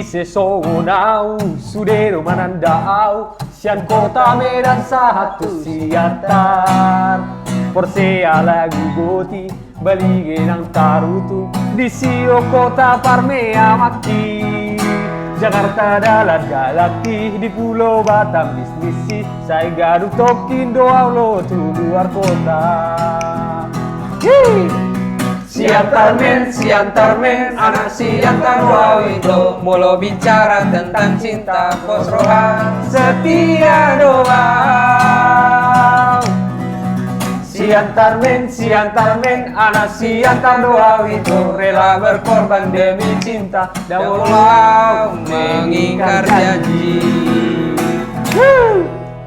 sesonau sudero manandau sian kota Medan satu siatar Porsea lagu goti balige nang tarutu di sio kota Parmea mati Jakarta dalam galaki di Pulau Batam bisnisi saya gaduh Tokindo Aulo tu luar kota. Siantar men, anak siantar wawito molo bicara tentang cinta Kosrohan setia doang. Siantar men, anak siantar wawito rela berkorban demi cinta dan walau mengingkar janji.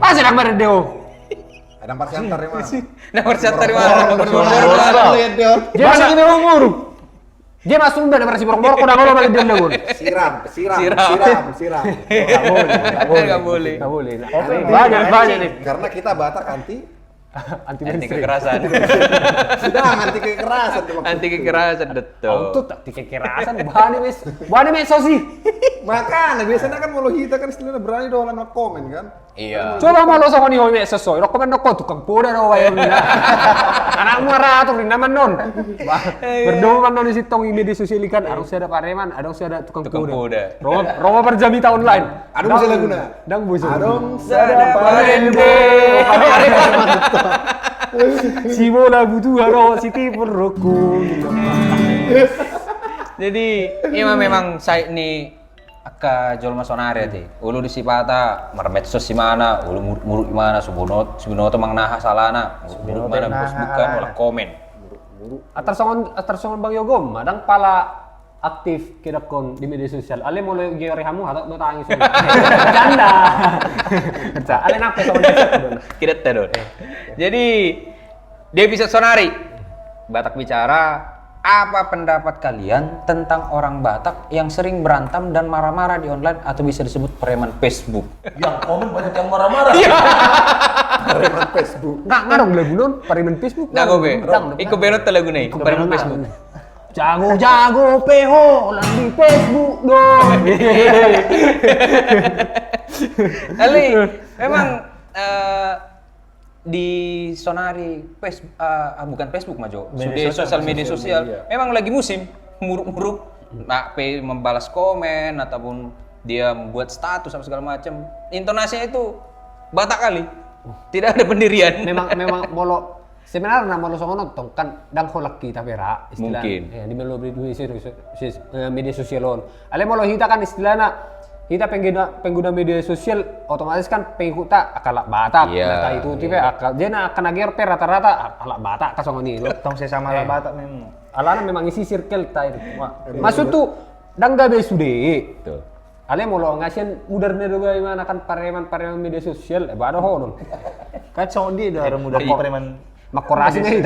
Masih nak berdeo. Ada 4 siantar ya mas. Nomor siantar di mana? Nomor Dia masih ini umur. Dia masuk udah daripada si borong-borong udah ngolo balik dia gun. Siram. Nggak boleh. Banyak nih. Karena kita Batak anti Anti kekerasan. sudah anti kekerasan tuh. Anti kekerasan betul. Untuk tak kekerasan bahan medsos sih. Makanya biasanya kan mau hita kan istilahnya berani doang no komen kan. Iya. Coba mau lo sama nih hoy medsos soy. Rok komen noko tukang poda do wae mina. Anak muara tuh rinda non. Berdoa man non di sitong media sosial kan harus ada pareman, harus ada tukang poda. Romo perjamita online. Adong bisa laguna. Dang busu. Adong sada parende. Si bola butuh haro Siti perokok. Jadi memang saya ini akka jolma sonare ti. Ulu di sipata marmedsos si mana, ulu muruk di mana subuno to mangnaha salana. Muruk mana Facebook kan wala komen. Atar songon Bang Yogom, madang pala aktif kira kon di media sosial. Ale mo lo geore hamu hatok no tangis. Canda. Kerja. Ale nape songon Kita tahu. Jadi di episode Sonari Batak bicara, apa pendapat kalian tentang orang Batak yang sering berantem dan marah-marah di online atau bisa disebut preman Facebook? Yang komen banyak yang marah-marah. Preman Facebook. Nggak ngarong lagu non, paremen Facebook. Nggak gobe. Iko benot talagu nih, preman Facebook. Jago peho lang di Facebook dong. Ali, memang di Sonari bukan Facebook Majo, sudah sosial media sosial. Memang lagi musim muruk-muruk, membalas komen ataupun dia membuat status apa segala macam. Intonasinya itu Batak kali, tidak ada pendirian. Memang molo sebenarnya molo songono tong kan dang holak kita pera istilah. Mungkin. Ya di media sosial on. Ale molo hita kan istilahna kita pengguna media sosial otomatis kan pengikuta akalak Batak. Data itu tipe akal. Dia akan ager per rata-rata akalak Batak kasongoni. Tong sesama Batak memang. Alana memang isi circle ta itu. Maksud tuh dang gabe sude. Betul. Ale molo ngasian udarnya juga gimana kan pareman media sosial bado honon. Kan sondi dah muda preman. Makorasi nih.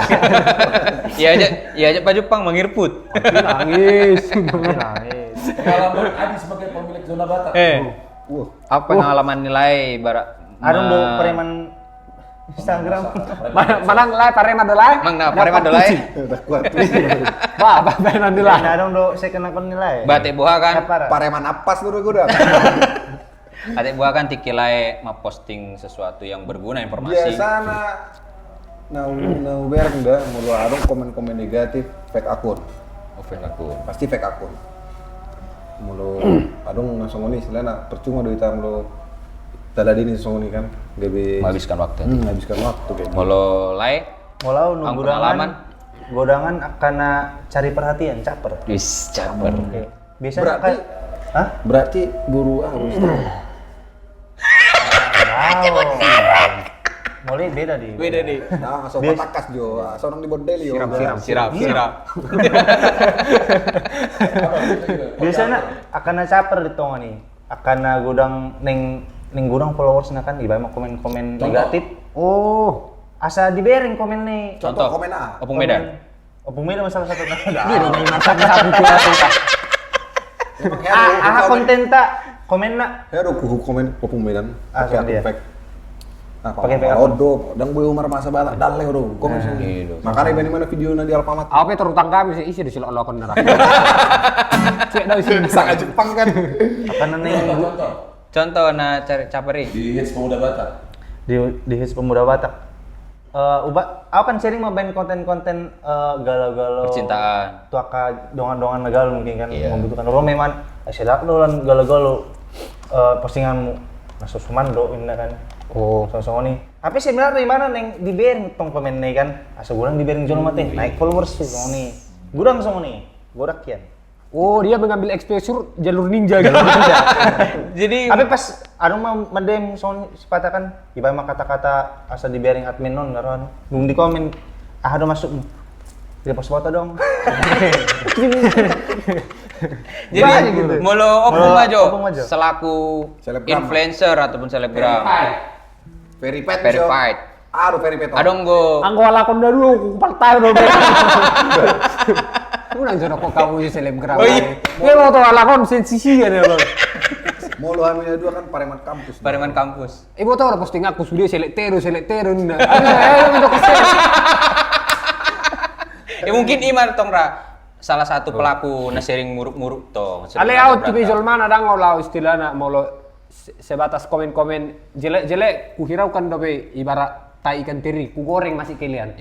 Iya aja Pak Jepang mengirput. Nangis. Pengalaman Adi sebagai pemilik zona Batak. Apa pengalaman nilai Ada do preman Instagram. Manang lai pareman dolai. Mang na pareman dolai. Udah kuat. Pareman dolai. Ada do saya kena kon nilai. Batik buah kan. Pareman apas dulu gua. Batik buah kan tikilai posting sesuatu yang berguna informasi. Biasana nah bereng dah mulu adong komen-komen negatif fake akun. Fake akun. Pasti fake akun. Mulu adong nasongoni istilahna percuma do kita mulu taladini songoni kan gebe Menghabiskan waktu. Menghabiskan waktu kayak gitu. Molo lai Molau Ang godangan. Godangan karena cari perhatian, caper. wis caper. Biasanya Berarti hah? berarti guru harus tahu. Wow. Mulai beda di. Nah, sobat takas jo, seorang di bordel yo. Siram. Biasanya akan caper di tonga nih. Akan godang ning godang followers na kan iba mah komen-komen negatif. Oh, asa dibereng komen nih. Contoh komen A. Opung Medan. Opung Medan masalah satu nah. Iya dong dari masa kita. Konten tak komen nak. Ya do komen Opung Medan. Ah, Pakai dia. akun fake. Pakai PA. Odo, dan gue Umar masa Batak dalle do. Komen sini. Makanya bani mana video di Alfamart. Apa terutang kami sih isi di silok lokon neraka. Cek dah isi. Sangat Jepang kan. Akan neng Contoh na cari caperi. Di Hits Pemuda Batak. di Hits Pemuda Batak. Aku kan sering main konten-konten galau-galau Percintaan. tuaka dongan-dongan galau mungkin kan Iya. membutuhkan orang memang sedak dolan galau-galau postinganmu masuk sumando ini kan sosok ini tapi sebenarnya mana neng di bering tong komen nih kan asa gurang di bering jono mate naik followers sih ini gurang song ini gorak kian Oh, dia mengambil exposure jalur ninja gitu. Jadi tapi pas anu mah medem song sepatah kan ibarat mah kata-kata asa di bering admin non ngaran nung di komen ada masuk dia post foto dong. Jadi molo opung aja opung aja. selaku Selebgram. influencer ataupun selebgram Verified. Aduh verified. adong go Anggo lakon dah dulu, aku partai dulu. Aku nang jono kok kamu si selebgram. Oh, iya. Dia mau tahu lakon sensisi kan ya, Bang. Molo hamilnya 2 kan Pareman kampus. Pareman kampus. Ibu tahu posting aku sudah selek tero nah. Ayo untuk kesel. Mungkin Iman tong ra salah satu pelaku na sharing muruk-muruk tong. Ale out tu visual mana dang olah istilahna mau sebatas komen-komen jelek-jelek ku hirau kan tapi ibarat tai ikan teri ku goreng masih kalian.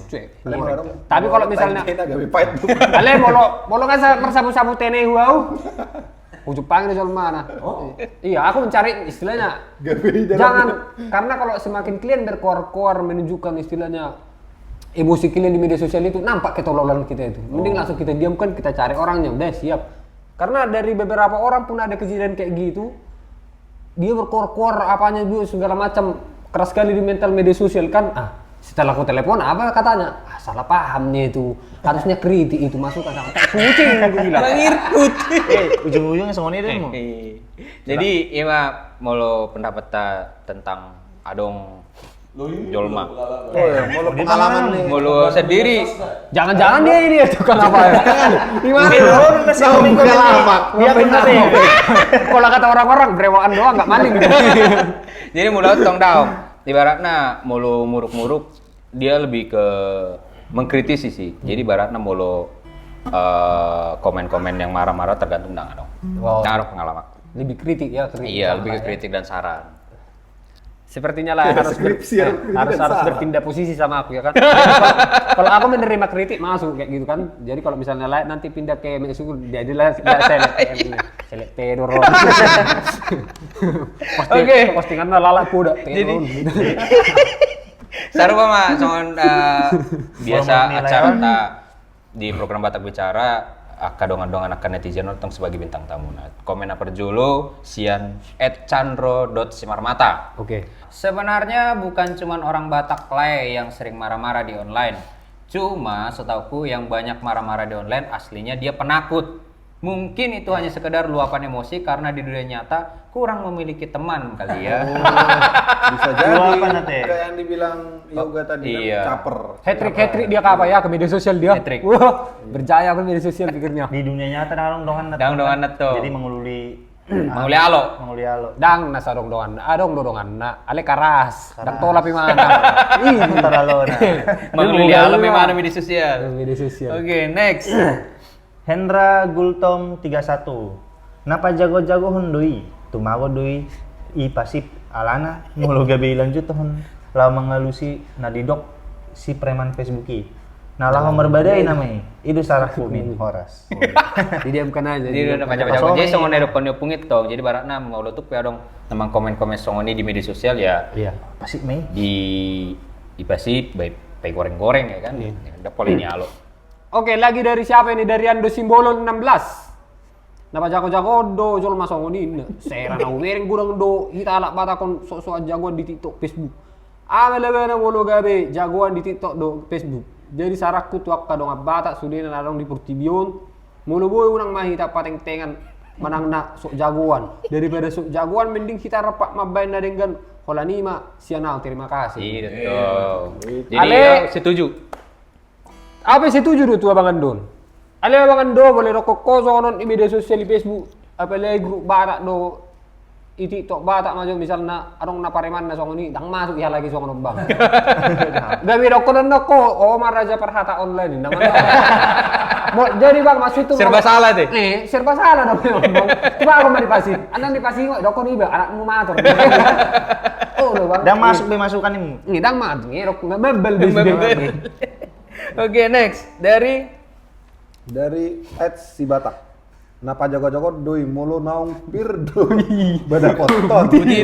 Cuek. Tapi kalau misalnya ale molo kan sabu-sabu tene wow. Ku Jepang ini soal mana? Iya, aku mencari istilahnya. Jangan karena kalau semakin kalian berkoar-koar menunjukkan istilahnya emosi kalian di media sosial itu nampak ketololan kita itu. Mending langsung kita diamkan, kita cari orangnya, udah siap. Karena dari beberapa orang pun ada kejadian kayak gitu. Dia berkoar-koar apanya juga segala macam keras sekali di mental media sosial kan. Setelah aku telepon apa katanya? Salah pahamnya itu. Harusnya kritik itu masuk kata-kata kucing aku bilang. Mengirkut. Ujung-ujungnya sama ini deh mau. Jadi Ima molo pendapat tentang adong Jolma. Oh ya, molo pengalaman nih. Molo sendiri. Jangan-jangan dia ini ya tukang apa ya? Gimana? Dia benar ya. Kalau kata orang-orang brewaan doang nggak maling. Jadi mula tong daom. Ibaratnya molo muruk-muruk dia lebih ke mengkritisi sih. Jadi ibaratnya molo komen-komen yang marah-marah tergantung dengan dong. Wow. Ngaruh pengalaman. Lebih kritik ya. Kritik. Iya, lebih ke kritik dan saran. Sepertinya lah harus berpindah posisi sama aku ya kan. Kalau aku menerima kritik masuk kayak gitu kan. Jadi kalau misalnya lain nanti pindah ke MSU jadilah selek teror. Oke, postingan lalak kuda. Jadi sarupa mah songon biasa acara di program Batak Bicara kadongan-dongan akan netizen tentang sebagai bintang tamu. Nah, komen apa dulu sian @chandro.simarmata. Oke. Sebenarnya bukan cuma orang Batak lain yang sering marah-marah di online. Cuma setauku yang banyak marah-marah di online aslinya dia penakut. Mungkin itu hanya sekedar luapan emosi karena di dunia nyata kurang memiliki teman kali ya. Bisa jadi. Apa nanti? Kayak yang dibilang Yoga tadi Iya. kan caper. Hat-trick dia ke apa ya? Ke media sosial dia. Hat-trick. Wah, berjaya ke media sosial pikirnya. Di dunia nyata dong dongan Dong-dongan Jadi mengululi Menguli alo. Dang nasa dong-dongan, dong-dongan na, ale karas, dak tola pi mana. terlalu nah. Menguli alo memang media sosial. Media sosial. Oke, next. Hendra Gultom 31. Napa jago-jago hondoi? Tumago doi i pasif alana mulu gabe lanjut tahun lah mengalusi nadidok si preman Facebooki. Nah lah berbadai namanya. Itu sarakku min horas. Didiamkan aja. Jadi udah macam-macam. Jadi songon edok konyo pungit tong. Jadi baratna mau tuh ya dong memang komen-komen songoni di media sosial ya. Iya, pasif mei. Di pasti baik goreng-goreng ya kan. Ada poli ini alo. Oke, lagi dari siapa ini? Dari Ando Simbolon 16. Napa jago-jago do jol masong ini. Sera na umering gudang do kita alak batakon sok-sok jagoan di TikTok, Facebook. Lebe mulu gabe jagoan di TikTok do Facebook. Jadi sarakku tuak kadong batak sudena nadong di Portibion. Mulu boy unang mahita pateng-tengan manang na sok jagoan. Daripada sok jagoan mending kita repak mabain na dengan holanima sianal terima kasih. Iya betul. Jadi Ale. setuju. Apa setuju do tuh Abang Andon? Ale Abang Andon boleh rokok kosong non di media sosial di Facebook. Apalagi grup batak do iti tok batak maju misalnya arong na pareman na songoni dang masuk ya lagi songon bang. Gabi doko dan doko oh Raja Perhata online dang mau jadi bang maksud itu Serba salah deh. nih serba salah dong bang. Coba aku mau dipasi anda dipasi kok doko nih bang anakmu motor. Oh loh bang. Dan masuk masukan ini. Nih dang masuk nih dok bebel bebel. Oke, next dari Ed si Batak. Napa jago-jago doi mulu naung pir doi badak kotor. Budi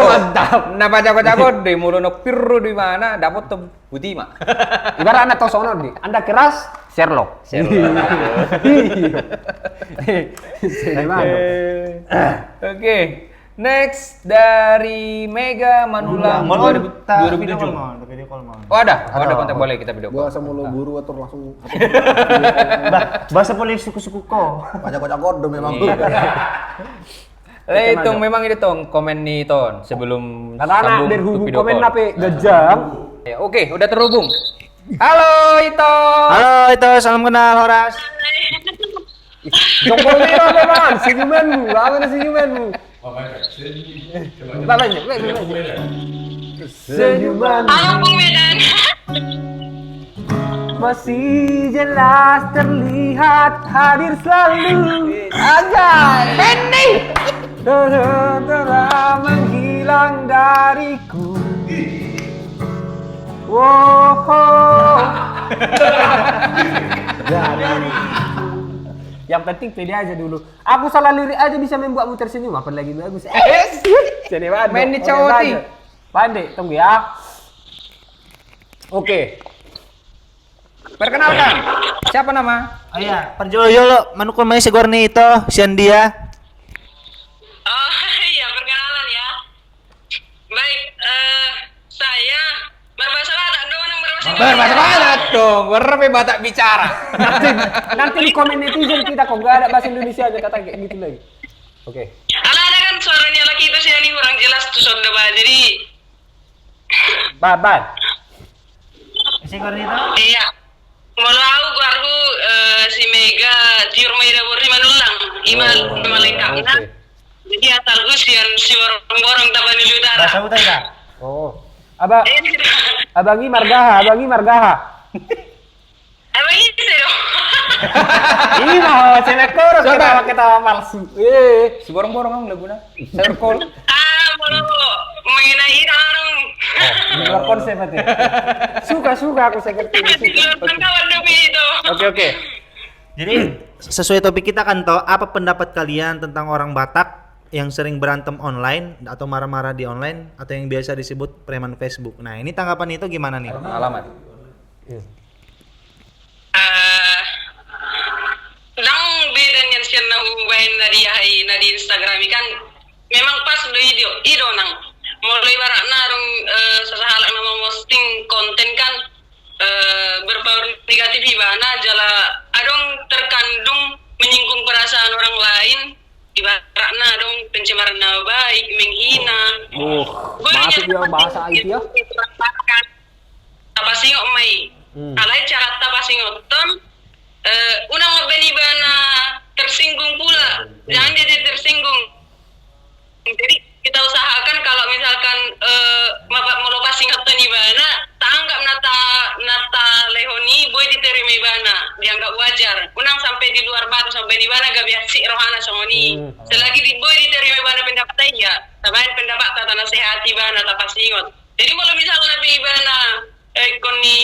mantap. Napa jago-jago deh mulu nok pirru di mana dapat tuh Budi mah. Ibarat anda tosono di anda keras Sherlock. Oke. Next dari Mega Manula Mau 2007. video call mau. Oh ada kontak boleh kita video Gua call. asal mulu buru atau langsung Bahasa boleh suku-suku ko. jago-jago do memang. Itu memang ini tong komen nih ton sebelum Karena sambung dari untuk hubung video komen call. nape gejang. Ya, oke, udah terhubung. Halo Ito. Halo, itu salam kenal Horas. Jongkol merah memang senyumanmu, apa nih senyumanmu? Senyuman masih jelas terlihat hadir selalu. Anjay, Henny. Telah menghilang dariku. Wow. Yang penting pede aja dulu. Aku salah lirik aja bisa membuatmu tersenyum. Apa lagi bagus? Jadi Main di cowoti. Pandai, tunggu ya. Oke. Perkenalkan, siapa nama? Oh iya, perjolo-jolo manukun may sigor ni ito, siyan dia. Oh iya, perkenalan ya. Baik, saya berbahasa Batak dong, Berbahasa Batak dong, berapa Batak bicara. Nanti di komen netizen kita kok nggak ada bahasa Indonesia aja kata kayak gitu lagi. Oke. Ala ada kan suaranya laki itu saya ini kurang jelas tuh soalnya Pak. Jadi Bad. Sigor ni ito? iya. Mau gua aku si Mega ciur Mega bori manulang, imal lengkap nah. Jadi asal gue si borong taban di udara. Bahasa utan ka? Oh. Abangi Abangi margaha. itu dong. Ini mah cewek koro ketawa palsu. Si borong-borong ang laguna. Circle. Mau mengenai orang. Di luar konsep berarti. Suka aku seperti Di luar kawan demi itu. Oke. Jadi sesuai topik kita kan toh, apa pendapat kalian tentang orang Batak yang sering berantem online atau marah-marah di online atau yang biasa disebut preman Facebook. Nah, ini tanggapan itu gimana nih? Alamat. Nang bedanya siya nahubahin na di Instagram kan memang pas do ido nang mulai barak narong sesahalak nama posting konten kan berbau negatif ibana jala adong terkandung menyinggung perasaan orang lain ibarat adong pencemaran nama baik menghina Masuk ya bahasa itu ya. Tapasingok mai alai cara tapasingok ton unang benibana tersinggung pula jangan jadi tersinggung jadi kita usahakan kalau misalkan mapak mau lokasi ngatain ibana tanggap nata lehoni boy diterima ibana dianggap wajar unang sampai di luar batu sampai di mana gak biasa rohana songoni selagi di boy diterima ibana pendapat ya tambahin pendapat tata nasihati ibana tapasingot jadi kalau misalkan nabi ibana koni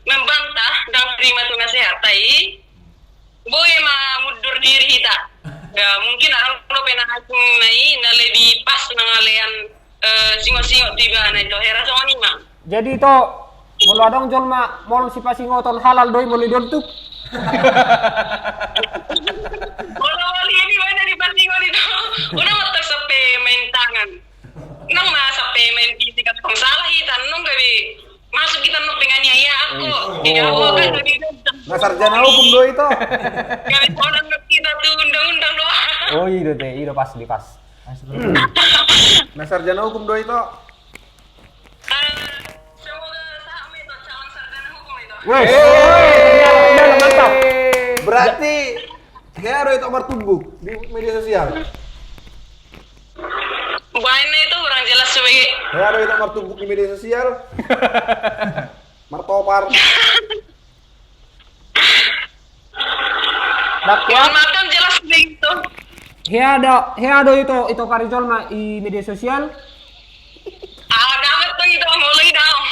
membantah dan terima tu nasihat tai boy mah mundur diri kita ya mungkin orang kalau pernah aku nai na lebih pas nangalean singo-singo tiba na itu hera songoni mah Jadi itu mulu adong jol ma mol si pasingoton halal doi mulu don tuh. Wala-wali ini mana di pasingon itu udah matak sampai main tangan nang mah sampai main fisik atau salah hitan nung gabi masuk kita nu penganiaya aku tidak mau kan tadi Nah sarjana hukum do itu. gabi orang kita tuh undang-undang doang Oh iya teh, iya pas di pas. Nah sarjana hukum do itu. semoga sama itu calon sarjana hukum itu Wes. Mantap. Berarti kayak ada itu amar tumbuh di media sosial. Banyak itu orang jelas sebagai Ya ada itu martumbuk di media sosial. Martopar. yang makan jelas begitu. Heado itu Karijol mah di media sosial. Dapat tuh itu mulai dong.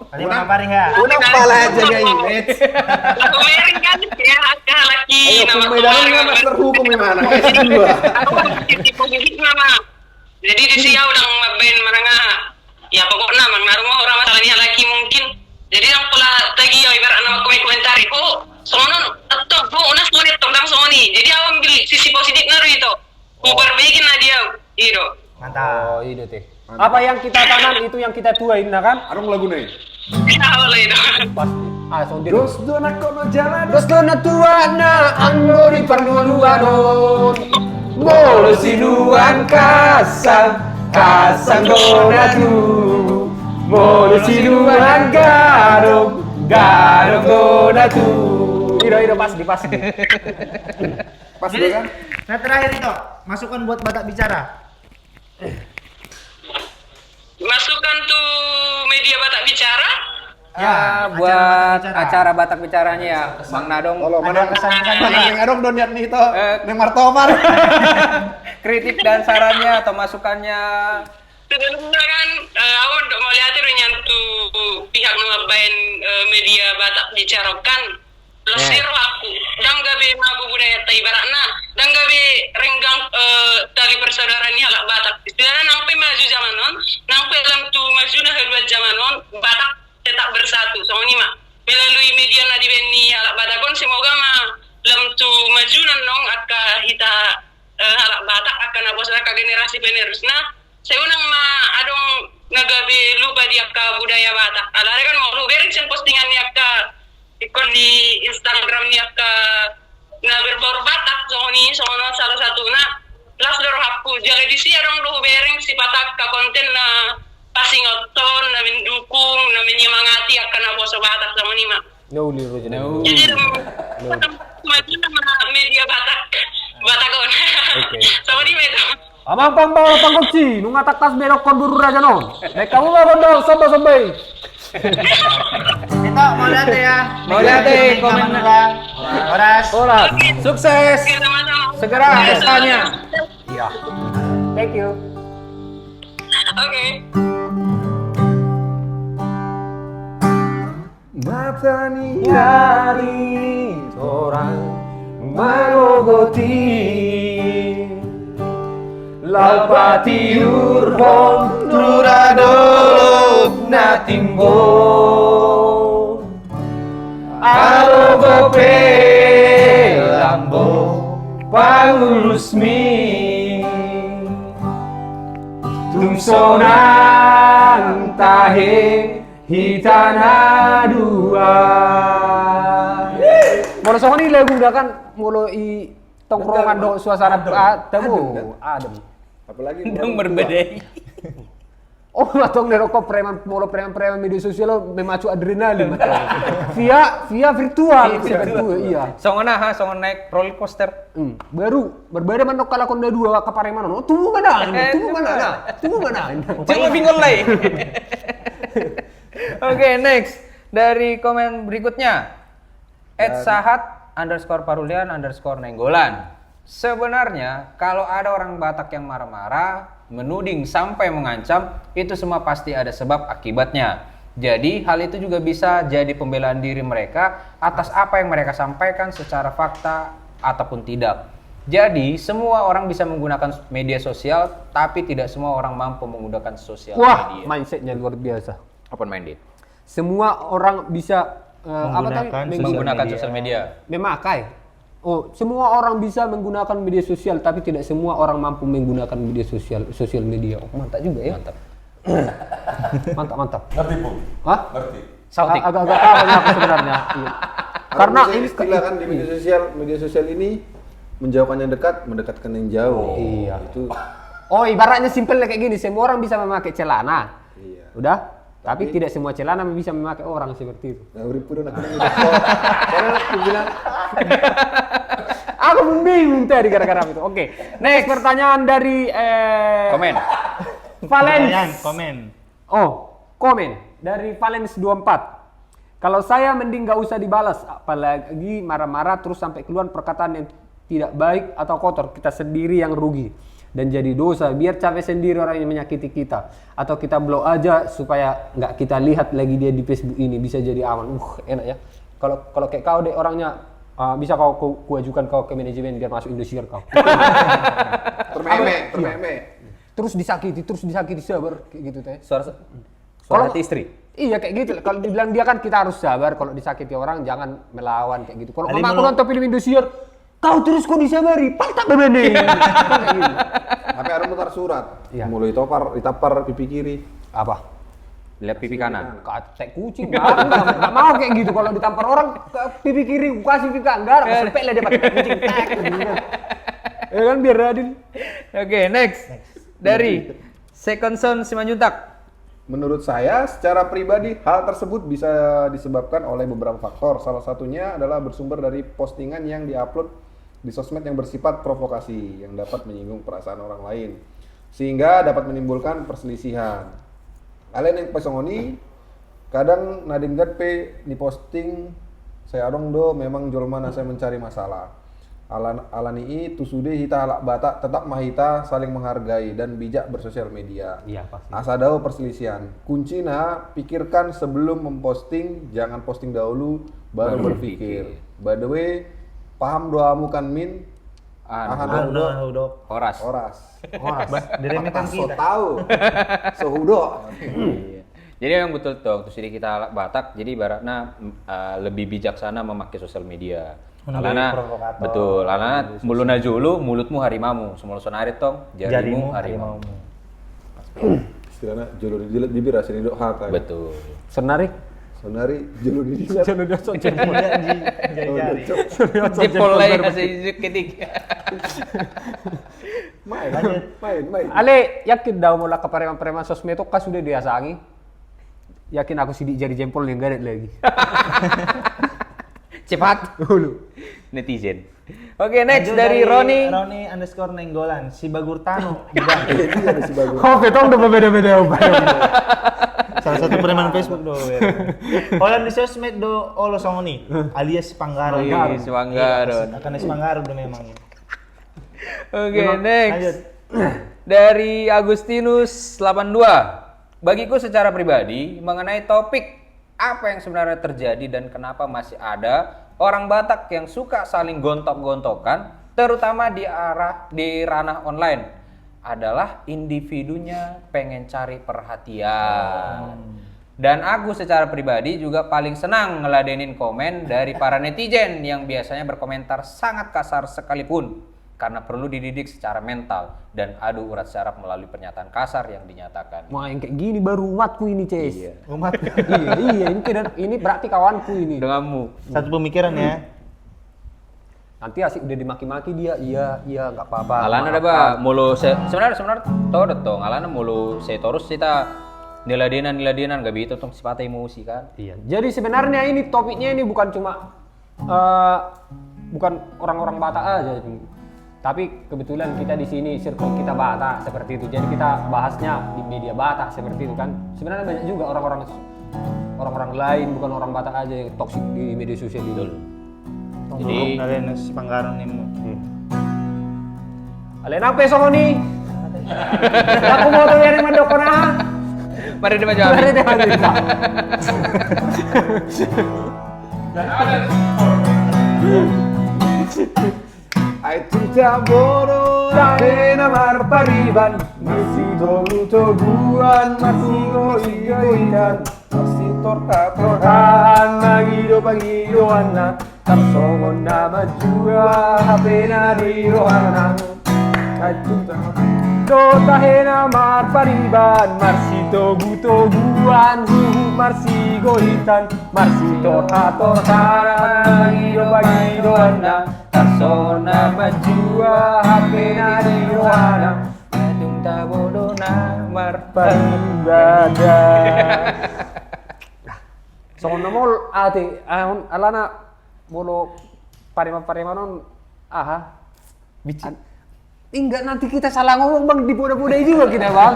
Tadi apa ya? Udah pala aja ya image. Aku mering kan ya agak laki. Ayo Medan nggak master hukum gimana? Dua. Aku positif mama. Jadi di sini udah main mana ya pokoknya mengaruh orang masalahnya lagi mungkin. Jadi yang pula tadi ya ibarat nama komentari kok sono atau kok unas mau tentang soni. Jadi aku ambil sisi positif naruh itu. Mau perbaikin lah dia itu. Mantap. Oh, itu teh. Apa yang kita tanam itu yang kita tuain, nah kan? Arung lagu nih. Ya boleh itu. Pasti. Sondir. Dos dona kono jalan. Dos dona tua na anggo di perluan Molo sinuan kasang dona tu. Molo sinuan garong dona tu. Iro pas. Pas deh kan? Nah terakhir itu, masukan buat Batak Bicara. Masukkan tuh media Batak Bicara. Ya, acara buat Batak Bicara. acara Batak Bicaranya ya, Bang Nadong. Kalau mana kesan-kesan mana yang adong don niat nih to. Neng Martopar. Kritik dan sarannya atau masukannya. Sebenarnya kan aku udah mau lihat itu nyantu pihak ngapain media Batak Bicara kan. Lesir aku, dan gabe magu budaya tai barakna, dan gabe renggang tali persaudaraan ni halak Batak. Istilahnya nampai maju zamanon, nampai dalam tu maju nah kedua zamanon, Batak tetap bersatu. So ni mak melalui media nadi beni halak Batakon semoga mah dalam tu maju nong akan kita halak Batak akan abos ke generasi penerus. Nah, saya unang mah adong ngagabe lupa dia ke budaya Batak. Alare kan mau lu berin postingan ni akka ikon di Instagram ni akka na berbau Batak sono salah satu na las doro aku jaga di si arong lo bereng si Batak ka konten na passing oton na mendukung na menyemangati akan na boso Batak sama ni mak. No liru je. Jadi maju nama media Batakon. Sama ni itu. Amang panggoci, nung atakas berok kondur raja non. Nek kamu mah gondol sobe. Itu mau lihat ya. Mau lihat deh komen. Horas. Sukses. Sama-sama. Segera SK-nya. Iya. Thank you. Oke. Mata ni Dari orang magogoti Laupati urhom duradolog na timbo Arogo pelambo pangulusmi Tungsonan tahe hitana dua Molo sono ni lagu dah kan molo i tongkrongan do suasana adem. apalagi Dong berbeda. Oh, matong neroko preman media sosial lo memacu adrenalin matong. Via virtual iya. Songon naik roller coaster. Berbeda manok kalakon da dua kapareman no. Tunggu mana? Cuma bingung lain. Oke, next dari komen berikutnya. @sahat_parulian_nenggolan. Sebenarnya kalau ada orang Batak yang marah-marah, menuding sampai mengancam, itu semua pasti ada sebab akibatnya. Jadi hal itu juga bisa jadi pembelaan diri mereka atas apa yang mereka sampaikan secara fakta ataupun tidak. Jadi semua orang bisa menggunakan media sosial, tapi tidak semua orang mampu menggunakan sosial Wah, media. mindsetnya luar biasa. Open minded. Semua orang bisa Menggunakan sosial media. memakai. Oh, semua orang bisa menggunakan media sosial, tapi tidak semua orang mampu menggunakan media sosial media. Oh, mantap juga ya. Mantap. ngerti pun Hah? ngerti Sautik. Agak-agak tahu aku sebenarnya. Iya. Karena ini istilah kan di media sosial ini menjauhkan yang dekat, mendekatkan yang jauh. Iya. Itu Oh, ibaratnya simpel kayak gini, semua orang bisa memakai celana. iya. Udah? Tapi tidak semua celana bisa memakai orang seperti itu. Nah, urip udah nak udah karena aku bilang Aku pun bingung tadi gara-gara itu. Oke, next pertanyaan dari Komen. Valens. Komen. Oh, komen dari Valens 24. Kalau saya mending nggak usah dibalas, apalagi marah-marah terus sampai keluar perkataan yang tidak baik atau kotor, kita sendiri yang rugi dan jadi dosa. Biar capek sendiri orang yang menyakiti kita, atau kita block aja supaya nggak kita lihat lagi dia di Facebook ini, bisa jadi aman. Enak ya. Kalau kayak kau deh orangnya, bisa kau ajukan kau ke manajemen biar masuk Indosiar kau. Termeme. Terus disakiti sabar kayak gitu teh. Suara Kalau- hati istri. Iya kayak gitu. Kalau dibilang dia kan kita harus sabar. Kalau disakiti orang jangan melawan kayak gitu. Kalau Ali mama aku melu- nonton film Indosiar, kau terus kok disabari, paltak bebene. Kayak gitu. Tapi harus mutar surat. Iya. Mulai ditapar pipi kiri. Apa? Lihat pipi kanan. Katek kucing. Nggak mau kayak gitu. Kalau ditampar orang ke pipi kiri, gua kasih pipi kanan, nggak sampai lah dia pakai kucing. Tek, gitu. Ya kan biar adil. Oke, next. Dari Second Son Simanjuntak. Menurut saya, secara pribadi, hal tersebut bisa disebabkan oleh beberapa faktor. Salah satunya adalah bersumber dari postingan yang diupload di sosmed yang bersifat provokasi, yang dapat menyinggung perasaan orang lain, sehingga dapat menimbulkan perselisihan. Kalian yang pesongoni, kadang Nadine Gatpe di posting, saya adong do memang jolmana saya mencari masalah. Alani itu sudah hita alak batak tetap mahita saling menghargai dan bijak bersosial media. Iya pasti. Asadao perselisihan. Kuncinya pikirkan sebelum memposting, jangan posting dahulu baru berpikir. By the way, paham doamu kan Min? Ahan do Udah. Horas. oras. Diremekan So kita. tahu. Sohudo. Iya. Jadi yang betul tuh, waktu sini kita Batak, jadi ibaratnya lebih bijaksana memakai sosial media. Alana, provokator. betul. Alana muluna julu, mulutmu harimamu. Semua sonarit tong, jarimu harimau. Istilahnya jolo di jilat bibir asli dok hata. Betul. Senari. Sonari jolo di jilat. Jari. Jepol lagi kasih ketiga. Main. Ale, yakin daw mula ka pareman-pareman sosmed itu sudah diasangi. Yakin aku sidik jari jempol yang garet lagi. Cepat. Netizen. Oke, next Lanjut dari Roni. Roni underscore Nenggolan. Si Bagurtano. Iya ada si bagus. Oh, betong udah berbeda-beda. Salah satu preman Facebook do. Orang di sosmed do Olo Songoni alias Panggaro. Iya, Semanggaro. Akan Semanggaro do memang. Oke, Lanjut. next. Dari Agustinus 82. Bagiku secara pribadi mengenai topik apa yang sebenarnya terjadi dan kenapa masih ada orang Batak yang suka saling gontok-gontokan, terutama di ranah online, adalah individunya pengen cari perhatian. Dan aku secara pribadi juga paling senang ngeladenin komen dari para netizen yang biasanya berkomentar sangat kasar sekalipun, karena perlu dididik secara mental dan adu urat saraf melalui pernyataan kasar yang dinyatakan. Wah, yang kayak gini baru umatku ini, Ces. Iya. Umat. iya, ini berarti kawanku ini. Denganmu. Satu pemikiran ya. Nanti asik udah dimaki-maki dia, iya nggak apa-apa. Alana ada ba mulu sebenarnya tahu dong. Alana mulu saya terus kita niladenan gak bisa tong sifat emosi kan. Iya. Jadi sebenarnya ini topiknya ini bukan cuma bukan orang-orang Batak aja. Tapi kebetulan kita di sini circle kita Batak seperti itu. Jadi kita bahasnya di media Batak seperti itu kan. Sebenarnya banyak juga orang-orang lain bukan orang Batak aja yang toksik di media sosial itu. Jadi Kalian si Panggaro nih mo. Alena apa esok nih? Aku mau tuh yang mandokona. mari di maju Abi. Ai tidak bodoh Dahena marpariban Masih togu-toguan Masih goy-goyan Masih torta-tortaan Magido-pagidoan na Tarsongon na majua Hape na di rohana Ai tidak Dahena marpariban Marsi togu-toguan Marsi goitan Marsi torta-tortaan Magido-pagidoan na Tarsona majua hape na diwana Adung tabodo na marpandada. So na mol ate alana molo parema non Aha. Enggak, nanti kita salah ngomong bang, dipoda-podai juga kita bang.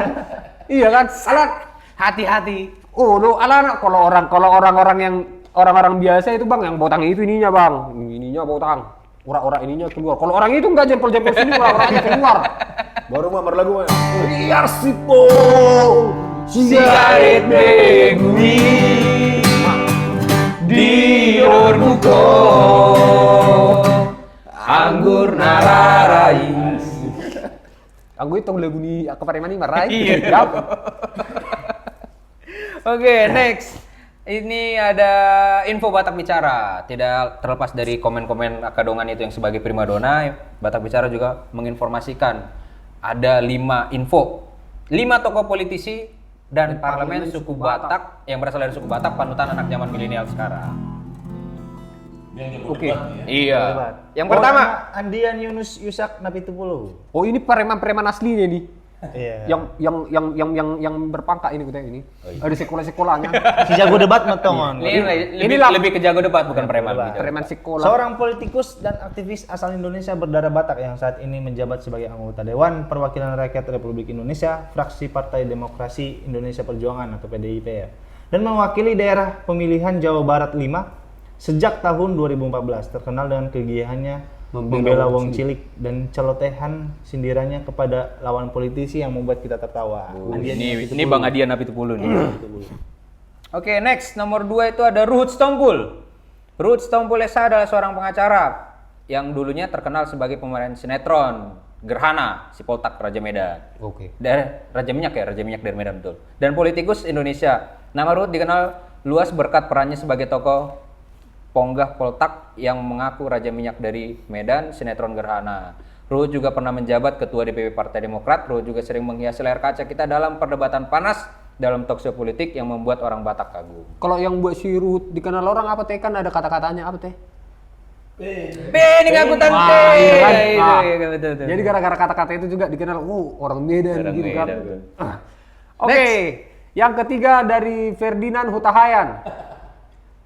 Iya kan? Alat hati-hati. Oh, lo alat kalau orang-orang yang orang-orang biasa itu bang, yang botang itu ininya bang, ininya botang, ora-ora ininya keluar. Kalau orang itu enggak jempol-jempol sini, ora-oranya keluar. Baru mamar lagu mana? Biar sipo Sigaret beguni di orbuko anggur nararai. Anggo itu lagu ni keparemani marai. Iya. Oke, next. Ini ada info Batak Bicara. Tidak terlepas dari komen-komen Akadongan itu yang sebagai primadona, Batak Bicara juga menginformasikan ada 5 info. 5 tokoh politisi dan parlemen suku Batak yang berasal dari suku Batak panutan anak zaman milenial sekarang. Oke. Iya. Yang pertama, Andian Yunus Yusak Napitupulu. Oh, ini preman-preman aslinya nih. Iya. Yang berpangkat ini kutanya ini. Ada sekolah-sekolahnya. Si jago debat metongon. ini lebih ke jago debat bukan preman. Preman sekolah. Seorang politikus dan aktivis asal Indonesia berdarah Batak yang saat ini menjabat sebagai anggota Dewan Perwakilan Rakyat Republik Indonesia, fraksi Partai Demokrasi Indonesia Perjuangan atau PDIP ya, dan mewakili daerah pemilihan Jawa Barat 5 sejak tahun 2014, terkenal dengan kegiahannya membela wong cilik dan celotehan sindirannya kepada lawan politisi yang membuat kita tertawa. Ini Bang Adian Napitupulu nih. Oke, next nomor 2 itu ada Ruhut Sitompul. Ruhut Sitompul Esa adalah seorang pengacara yang dulunya terkenal sebagai pemeran sinetron Gerhana, si Poltak Raja Medan. Oke. Dari Raja Minyak ya, Raja Minyak dari Medan betul. Dan politikus Indonesia. Nama Ruhut dikenal luas berkat perannya sebagai tokoh Ponggah Poltak yang mengaku Raja Minyak dari Medan, sinetron Gerhana. Ruhut juga pernah menjabat Ketua DPP Partai Demokrat. Ruhut juga sering menghiasi layar kaca kita dalam perdebatan panas dalam talkshow politik yang membuat orang Batak kagum. Kalau yang buat si Ruhut dikenal orang apa teh, kan ada kata-katanya apa teh? Ini ngaku tante. iya kan? Nah, Betul. Jadi gara-gara kata-kata itu juga dikenal, orang Medan Orang gitu kan. Medan, betul. Oke, yang ketiga dari Ferdinand Hutahayan.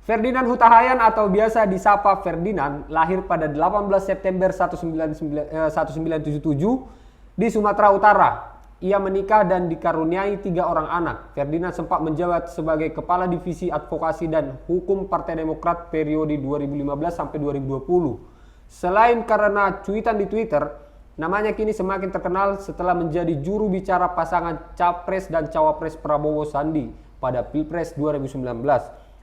Ferdinand Hutahayan atau biasa disapa Ferdinand lahir pada 18 September 1977 di Sumatera Utara. Ia menikah dan dikaruniai 3 orang anak. Ferdinand sempat menjabat sebagai Kepala Divisi Advokasi dan Hukum Partai Demokrat periode 2015 sampai 2020. Selain karena cuitan di Twitter, namanya kini semakin terkenal setelah menjadi juru bicara pasangan Capres dan Cawapres Prabowo Sandi pada Pilpres 2019.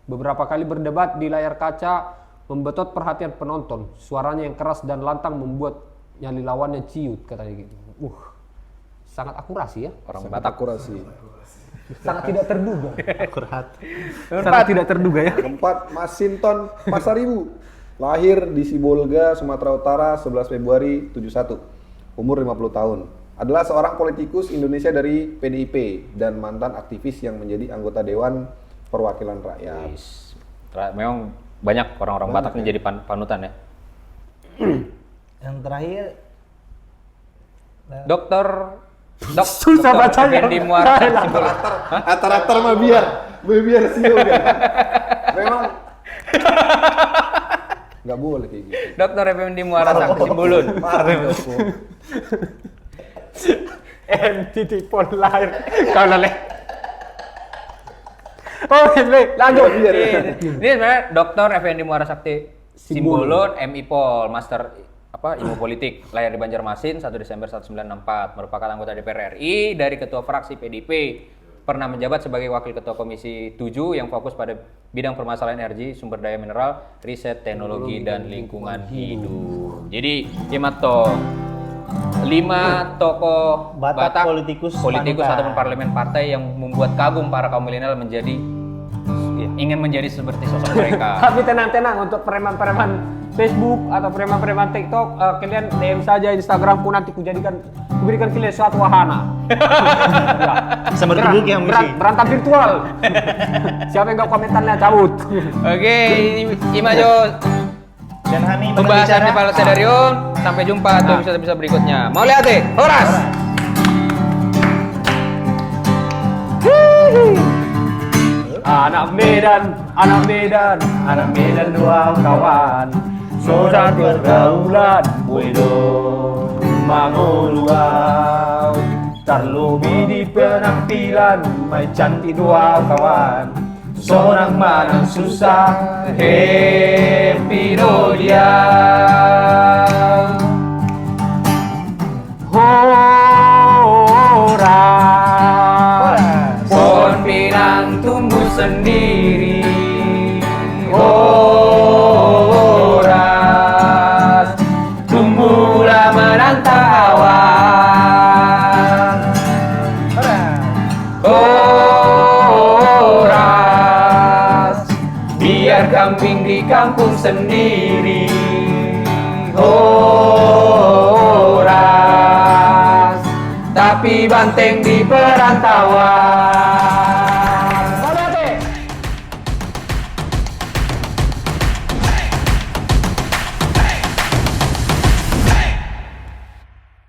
Beberapa kali berdebat di layar kaca membetot perhatian penonton. Suaranya yang keras dan lantang membuat nyali lawannya ciut, katanya gitu. Sangat akurasi ya. Orang Sangat Batak. akurasi. Sangat tidak terduga. Akurat. Sangat tidak terduga ya. Keempat, Masinton Pasaribu. Lahir di Sibolga, Sumatera Utara 11 Februari 71. Umur 50 tahun. Adalah seorang politikus Indonesia dari PDIP dan mantan aktivis yang menjadi anggota Dewan Perwakilan Rakyat. Memang banyak orang-orang Batak yang jadi panutan ya. Yang terakhir Dokter Susah bacanya. Effendi Muara Simbol. Atar-atar mah biar sih udah. Memang nggak boleh kayak gitu. Dokter Effendi Muara Sakti Simbulun. Titik pon lahir. Kau leleh. Oh, lanjut. Ini sebenarnya Dokter Effendi Muara Sakti Simbulun, MI Pol, Master Ilmu Politik, lahir di Banjarmasin 1 Desember 1964, merupakan anggota DPR RI dari Ketua Fraksi PDIP, pernah menjabat sebagai Wakil Ketua Komisi 7 yang fokus pada bidang permasalahan energi, sumber daya mineral, riset, teknologi, dan lingkungan hidup. Jadi, 5 tokoh Batak politikus panutan. ataupun parlemen partai yang membuat kagum para kaum milenial menjadi ingin menjadi seperti sosok mereka. Tapi tenang-tenang untuk preman-preman Facebook atau preman-preman TikTok, kalian DM saja Instagramku, nanti kuberikan kalian suatu wahana. sama duduk yang misi. Berantem virtual. Siapa yang gak komentarnya cabut. Oke, ini Imajo Dan kami pembahasan di Palestarium. Sampai jumpa di episode berikutnya. Mau lihat deh, Horas. Anak Medan dua kawan, Sodan pergaulan Buedo mangoluau terlebih di penampilan mai cantik dua kawan seorang manang susah happy no dia horas pohon pinang tumbuh sendiri horas tumbuhlah menantang awan horas biar kambing di kampung sendiri horas tapi banteng di perantauan